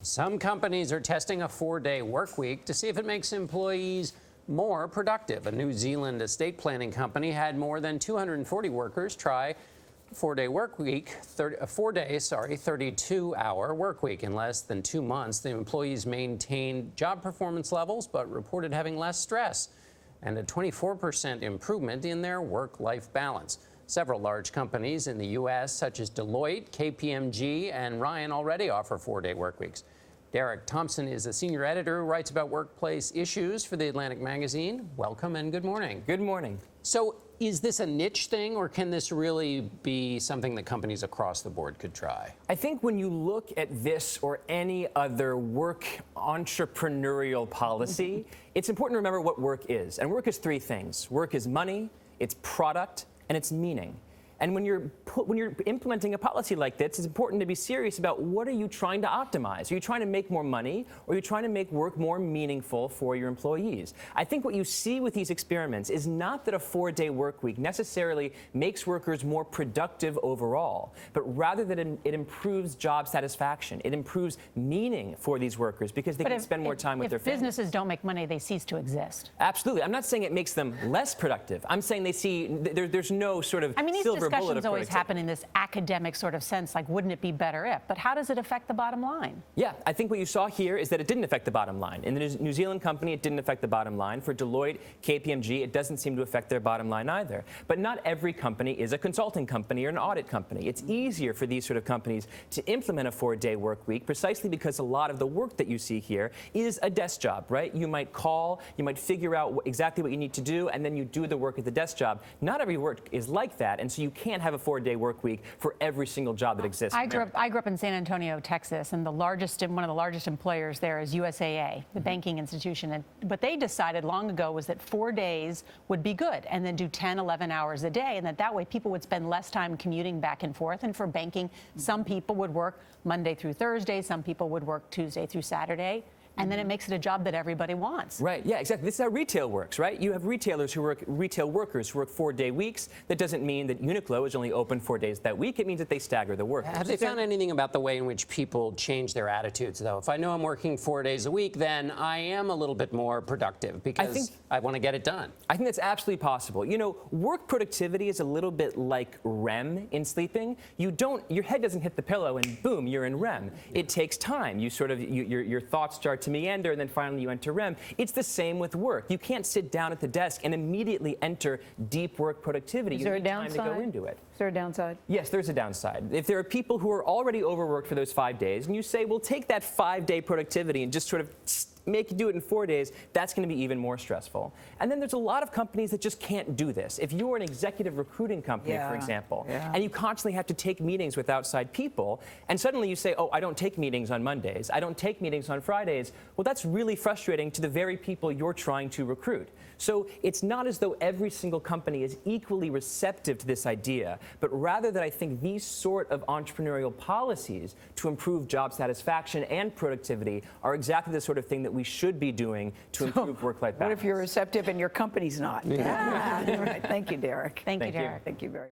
Some companies are testing a 4-day work week to see if it makes employees more productive. A New Zealand estate planning company had more than 240 workers try a 4-day work week, 32-hour work week. In less than 2 months, the employees maintained job performance levels, but reported having less stress and a 24% improvement in their work-life balance. Several large companies in the U.S., such as Deloitte, KPMG, and Ryan, already offer 4-day work weeks. Derek Thompson is a senior editor who writes about workplace issues for the Atlantic magazine. Welcome and good morning. Good morning. So is this a niche thing, or can this really be something that companies across the board could try? I think when you look at this or any other work entrepreneurial policy, it's important to remember what work is. And work is three things. Work is money, it's product, and it's meaning. And when you're implementing a policy like this, it's important to be serious about what are you trying to optimize? Are you trying to make more money, or are you trying to make work more meaningful for your employees? I think what you see with these experiments is not that a 4-day work week necessarily makes workers more productive overall, but rather that it improves job satisfaction. It improves meaning for these workers because they can spend more time with their families. If businesses don't make money, they cease to exist. Absolutely. I'm not saying it makes them less productive. I'm saying they see there's no sort of silver discussions always happen in this academic sort of sense, like wouldn't it be better if? But how does it affect the bottom line? Yeah, I think what you saw here is that it didn't affect the bottom line. In the New Zealand company, it didn't affect the bottom line. For Deloitte, KPMG, it doesn't seem to affect their bottom line either. But not every company is a consulting company or an audit company. It's easier for these sort of companies to implement a 4-day work week precisely because a lot of the work that you see here is a desk job, right? You might call, you might figure out exactly what you need to do, and then you do the work at the desk job. Not every work is like that, and so you can't have a 4-day work week for every single job that exists. I grew up in San Antonio, Texas, and one of the largest employers there is USAA, the banking institution. And what they decided long ago was that 4 days would be good, and then do 10, 11 hours a day, and that way people would spend less time commuting back and forth. And for banking, some people would work Monday through Thursday, some people would work Tuesday through Saturday. And then it makes it a job that everybody wants. Right, yeah, exactly. This is how retail works, right? You have retail workers who work 4-day weeks. That doesn't mean that Uniqlo is only open 4 days that week. It means that they stagger the work. Have they found anything about the way in which people change their attitudes, though? If I know I'm working 4 days a week, then I am a little bit more productive because I want to get it done. I think that's absolutely possible. You know, work productivity is a little bit like REM in sleeping. Your head doesn't hit the pillow and boom, you're in REM. It takes time. Your thoughts start to meander, and then finally you enter REM. It's the same with work. You can't sit down at the desk and immediately enter deep work productivity. Is there a downside? time to go into it. Is there a downside? Yes, there's a downside. If there are people who are already overworked for those 5 days, and you say, well, take that 5-day productivity and just sort of do it in 4 days, that's going to be even more stressful. And then there's a lot of companies that just can't do this. If you're an executive recruiting company, for example, and you constantly have to take meetings with outside people, and suddenly you say, oh, I don't take meetings on Mondays, I don't take meetings on Fridays, well, that's really frustrating to the very people you're trying to recruit. So it's not as though every single company is equally receptive to this idea, but rather that I think these sort of entrepreneurial policies to improve job satisfaction and productivity are exactly the sort of thing that we should be doing to improve work-life balance. What if you're receptive and your company's not? Yeah. All right. Thank you, Derek. Thank you, Derek. Thank you very much.